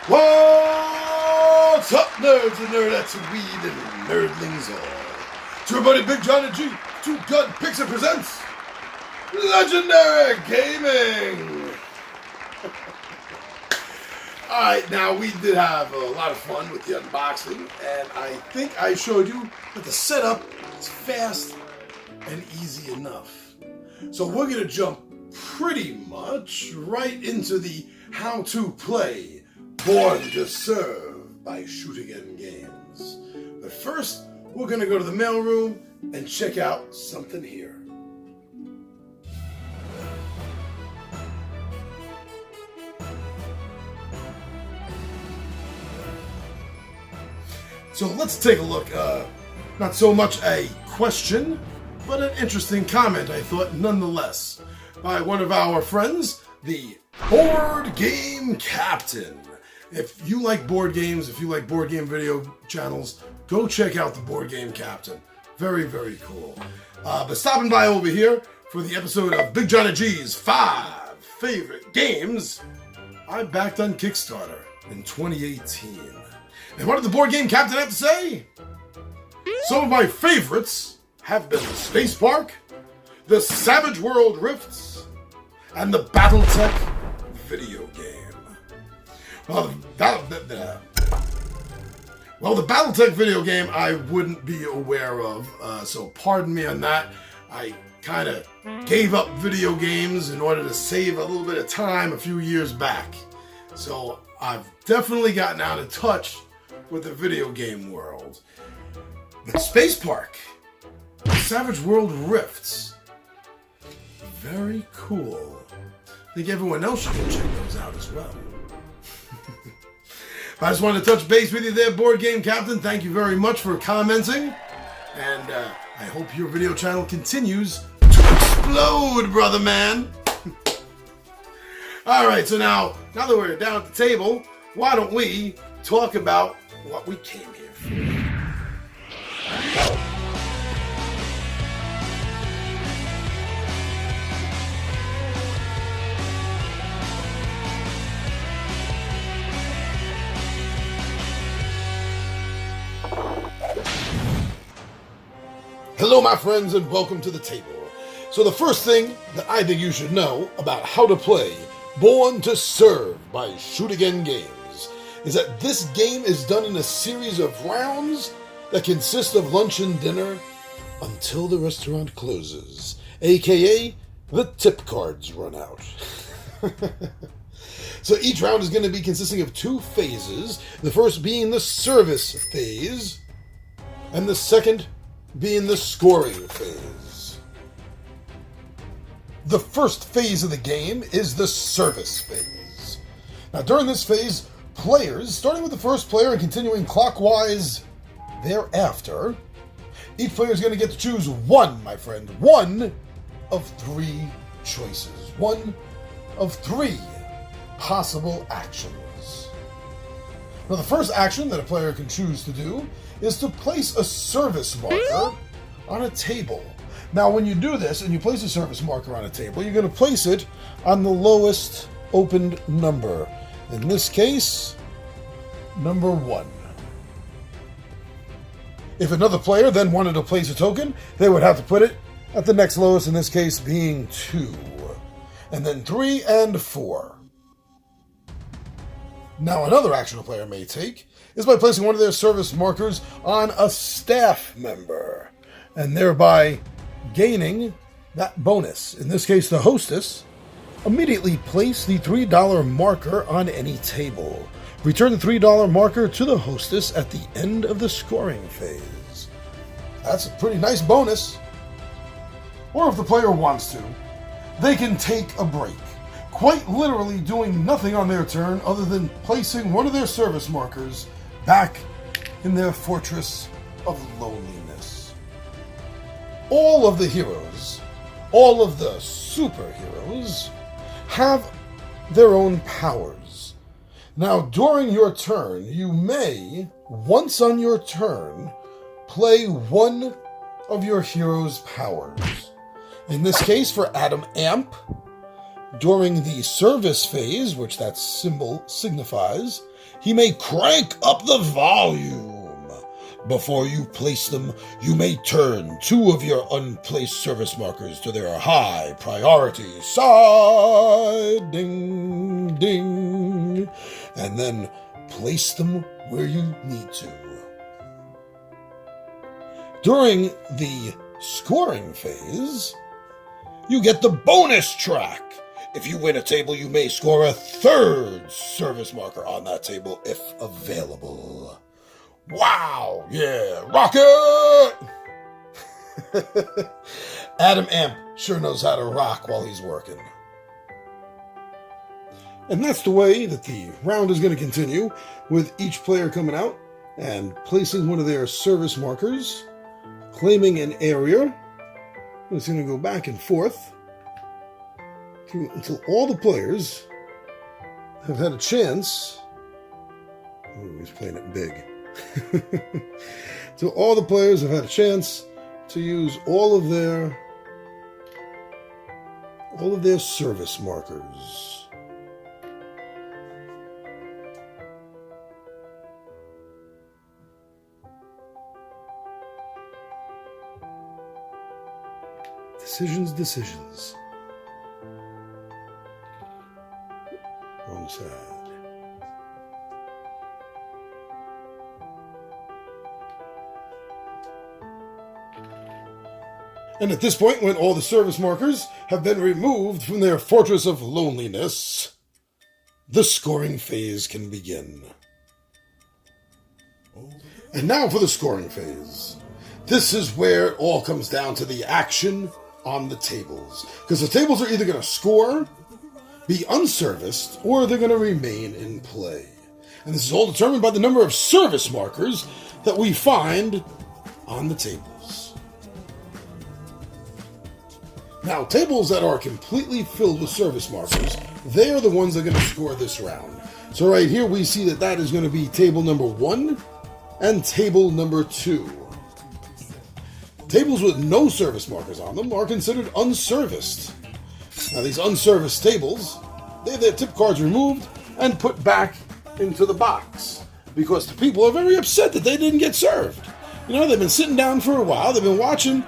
What's up, nerds and nerdettes, weed and nerdlings all? To your buddy Big John and G, Two Gun Pixie presents Legendary Gaming! Alright, now we did have a lot of fun with the unboxing, and I think I showed you that the setup is fast and easy enough. So we're going to jump pretty much right into the how to play Born to Serve by Shoot Again Games. But first, we're going to go to the mailroom and check out something here. So let's take a look. Not so much a question, but an interesting comment, I thought, nonetheless, by one of our friends, the Board Game Captain. If you like board games, if you like board game video channels, go check out the Board Game Captain. Very, very cool. But stopping by over here for the episode of Big John and G's 5 Favorite Games, I backed on Kickstarter in 2018. And what did the Board Game Captain have to say? Some of my favorites have been the Space Park, the Savage World Rifts, and the Battletech video game. Well, the Battletech video game I wouldn't be aware of, so pardon me on that. I kind of gave up video games in order to save a little bit of time a few years back. So I've definitely gotten out of touch with the video game world. But Space Park, Savage World Rifts, very cool. I think everyone else should go check those out as well. I just wanted to touch base with you there, Board Game Captain. Thank you very much for commenting. And I hope your video channel continues to explode, brother man. Alright, so now that we're down at the table, why don't we talk about what we came here for. Hello, my friends, and welcome to the table. So the first thing that I think you should know about how to play Born to Serve by Shoot Again Games is that this game is done in a series of rounds that consist of lunch and dinner until the restaurant closes, aka the tip cards run out. So each round is going to be consisting of 2 phases, the first being the service phase, and the second being the scoring phase. The first phase of the game is the service phase. Now during this phase, players, starting with the first player and continuing clockwise thereafter, each player is going to get to choose one of 3 choices. One of 3 possible actions. Now the first action that a player can choose to do is to place a service marker on a table. Now when you do this and you place a service marker on a table, you're going to place it on the lowest opened number. In this case, number 1. If another player then wanted to place a token, they would have to put it at the next lowest, in this case being 2. And then 3 and 4. Now another action a player may take is by placing one of their service markers on a staff member, and thereby gaining that bonus. In this case, the hostess. Immediately place the $3 marker on any table. Return the $3 marker to the hostess at the end of the scoring phase. That's a pretty nice bonus. Or if the player wants to, they can take a break, quite literally doing nothing on their turn other than placing one of their service markers back in their fortress of loneliness. All of the heroes, all of the superheroes, have their own powers. Now, during your turn, you may, once on your turn, play one of your hero's powers. In this case, for Adam Amp, during the service phase, which that symbol signifies, he may crank up the volume. Before you place them, you may turn 2 of your unplaced service markers to their high priority side. Ding, ding. And then place them where you need to. During the scoring phase, you get the bonus track. If you win a table, you may score a 3rd service marker on that table if available. Wow! Yeah! Rocket! Adam Amp sure knows how to rock while he's working. And that's the way that the round is going to continue, with each player coming out and placing one of their service markers, claiming an area. It's going to go back and forth until all the players have had a chance. Oh, he's playing it big. So all the players have had a chance to use all of their service markers. Decisions. Wrong side. And at this point, when all the service markers have been removed from their fortress of loneliness, the scoring phase can begin. And now for the scoring phase. This is where it all comes down to the action on the tables. Because the tables are either going to score, be unserviced, or they're going to remain in play. And this is all determined by the number of service markers that we find on the tables. Now, tables that are completely filled with service markers, they are the ones that are going to score this round. So right here we see that is going to be table number 1 and table number 2. Tables with no service markers on them are considered unserviced. Now, these unserviced tables, they have their tip cards removed and put back into the box because the people are very upset that they didn't get served. You know, they've been sitting down for a while. They've been watching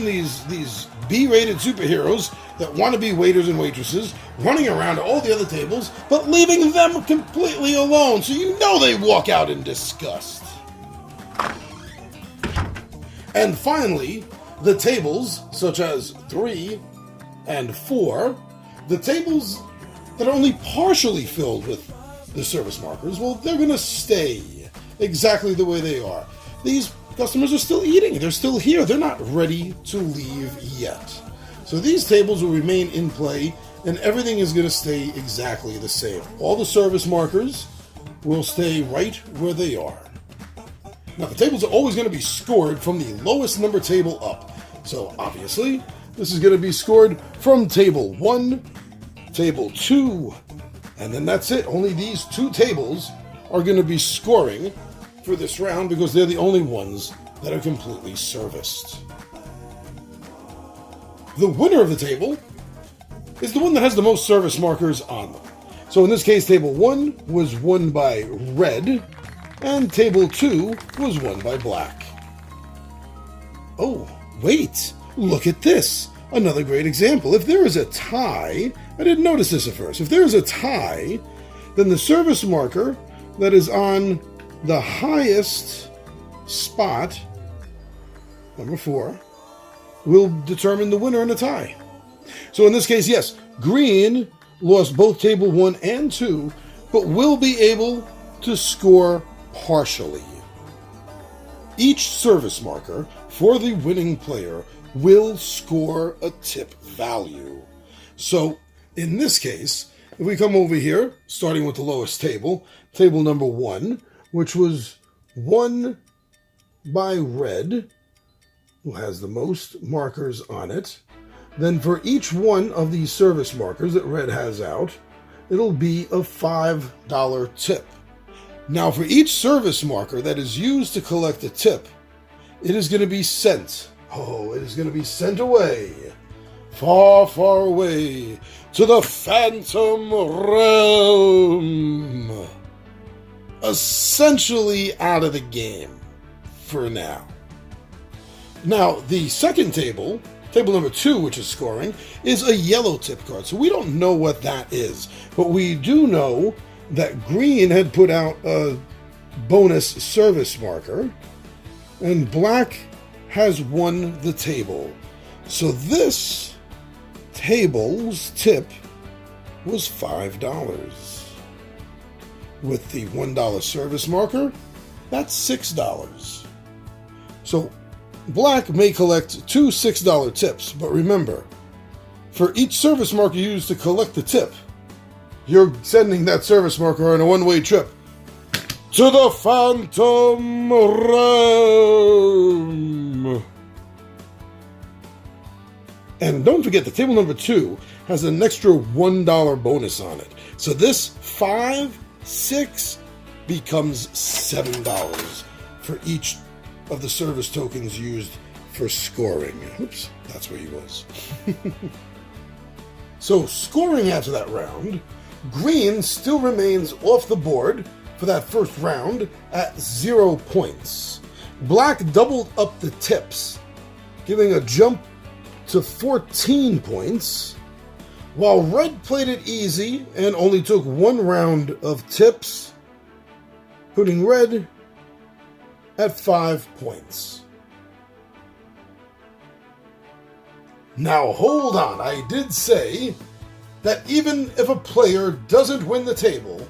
these B-rated superheroes that want to be waiters and waitresses running around to all the other tables, but leaving them completely alone. So you know they walk out in disgust. And finally, the tables, such as 3 and 4, the tables that are only partially filled with the service markers, well, they're going to stay exactly the way they are. These customers are still eating. They're still here. They're not ready to leave yet. So these tables will remain in play, and everything is going to stay exactly the same. All the service markers will stay right where they are. Now, the tables are always going to be scored from the lowest number table up. So, obviously, this is going to be scored from table 1, table 2, and then that's it. Only these 2 tables are going to be scoring for this round because they're the only ones that are completely serviced. The winner of the table is the one that has the most service markers on them. So in this case, table 1 was won by red, and table 2 was won by black. Oh, wait, look at this. Another great example. If there is a tie, I didn't notice this at first. If there is a tie, then the service marker that is on the highest spot, number 4, will determine the winner in a tie. So in this case, yes, green lost both table 1 and 2, but will be able to score partially. Each service marker for the winning player will score a tip value. So in this case, if we come over here, starting with the lowest table, table number 1, which was won by red, who has the most markers on it, then for each one of these service markers that red has out, it'll be a $5 tip. Now, for each service marker that is used to collect a tip, it is going to be sent. Oh, it is going to be sent away, far, far away, to the Phantom Realm. essentially out of the game for now. Now, the second table, table number 2, which is scoring, is a yellow tip card. So we don't know what that is, but we do know that green had put out a bonus service marker, and black has won the table. So this table's tip was $5. With the $1 service marker, that's $6. So black may collect 2 $6 tips, but remember, for each service marker used to collect the tip, you're sending that service marker on a one-way trip to the Phantom Realm. And don't forget, the table number 2 has an extra $1 bonus on it. So this 5, 6 becomes $7 for each of the service tokens used for scoring. Oops, that's where he was. So scoring after that round, green still remains off the board for that first round at 0 points. Black doubled up the tips, giving a jump to 14 points, while red played it easy and only took 1 round of tips, putting red at 5 points. Now hold on, I did say that even if a player doesn't win the table,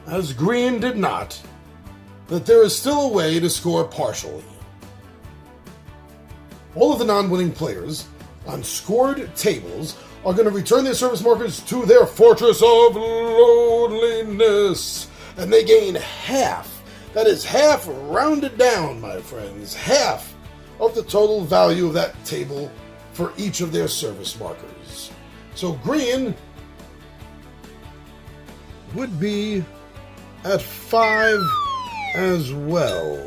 as green did not, that there is still a way to score partially. All of the non-winning players on scored tables are going to return their service markers to their Fortress of Loneliness, and they gain half. That is half rounded down, my friends. Half of the total value of that table for each of their service markers. So green would be at 5 as well.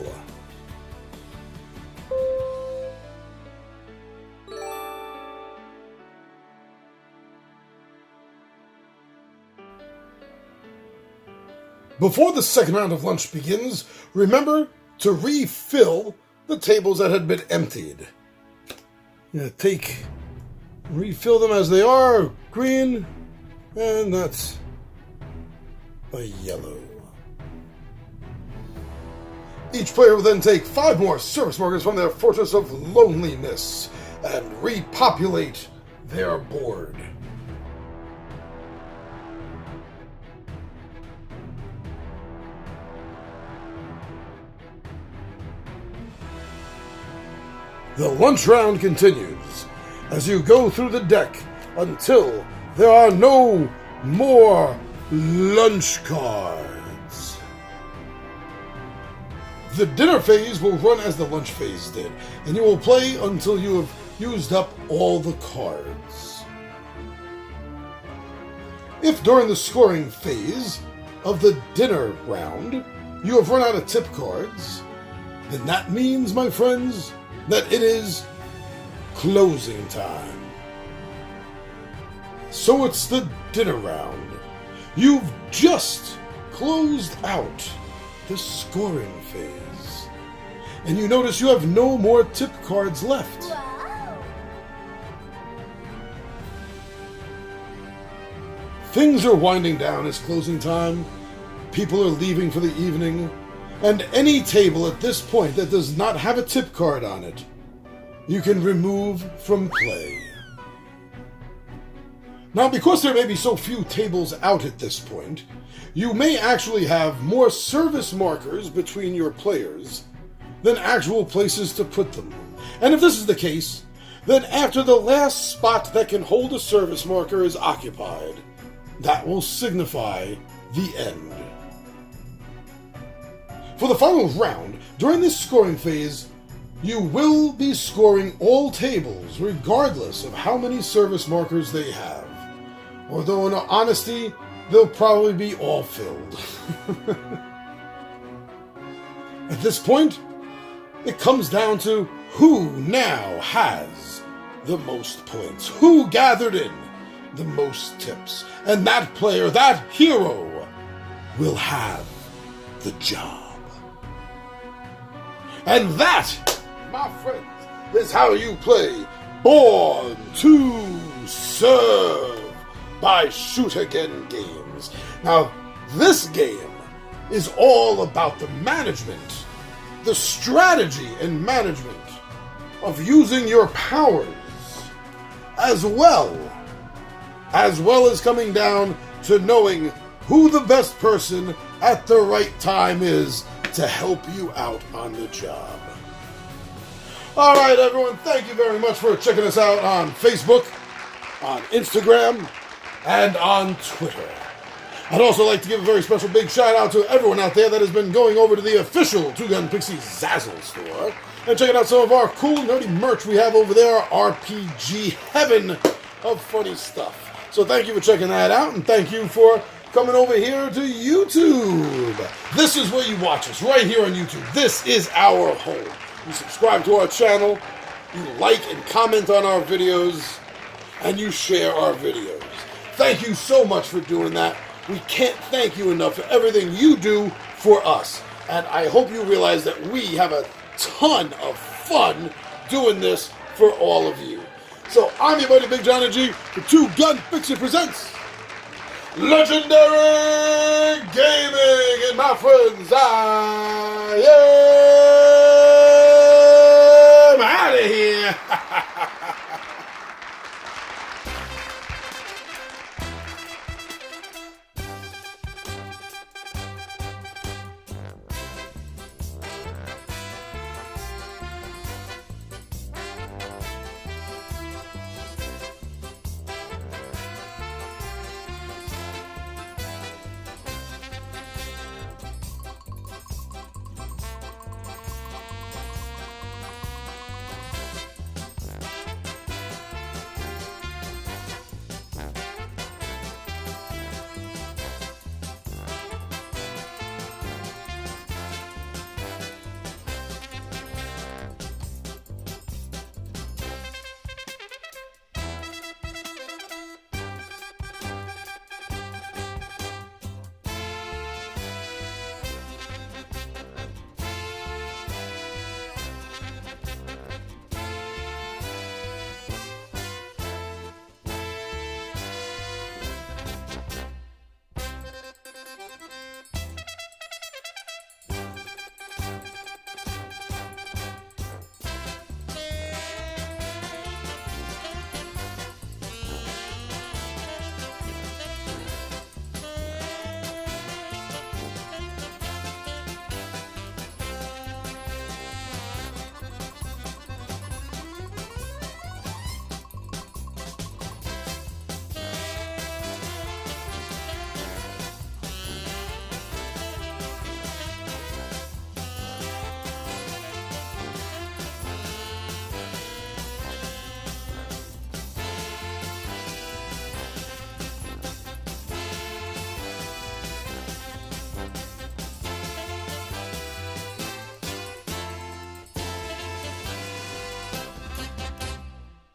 Before the second round of lunch begins, remember to refill the tables that had been emptied. Refill them as they are, green, and that's a yellow. Each player will then take 5 more service markers from their Fortress of Loneliness and repopulate their board. The lunch round continues as you go through the deck until there are no more lunch cards. The dinner phase will run as the lunch phase did, and you will play until you have used up all the cards. If during the scoring phase of the dinner round you have run out of tip cards, then that means, my friends, that it is closing time. So it's the dinner round. You've just closed out the scoring phase, and you notice you have no more tip cards left. Wow. Things are winding down. It's closing time. People are leaving for the evening. And any table at this point that does not have a tip card on it, you can remove from play. Now, because there may be so few tables out at this point, you may actually have more service markers between your players than actual places to put them. And if this is the case, then after the last spot that can hold a service marker is occupied, that will signify the end. For the final round, during this scoring phase, you will be scoring all tables regardless of how many service markers they have. Although in honesty, they'll probably be all filled. At this point, it comes down to who now has the most points, who gathered in the most tips, and that player, that hero, will have the job. And that, my friends, is how you play Born to Serve by Shoot Again Games. Now, this game is all about the management, the strategy and management of using your powers, as well as coming down to knowing who the best person at the right time is to help you out on the job. All right, everyone, thank you very much for checking us out on Facebook, on Instagram, and on Twitter. I'd also like to give a very special big shout out to everyone out there that has been going over to the official Two Gun Pixie Zazzle store and checking out some of our cool, nerdy merch we have over there, RPG heaven of funny stuff. So thank you for checking that out, and thank you for coming over here to YouTube. This is where you watch us, right here on YouTube. This is our home. You subscribe to our channel, you like and comment on our videos, and you share our videos. Thank you so much for doing that. We can't thank you enough for everything you do for us. And I hope you realize that we have a ton of fun doing this for all of you. So I'm your buddy Big Johnny G. The Two Gun Pixie presents Legendary Gaming. And my friends, I am out of here.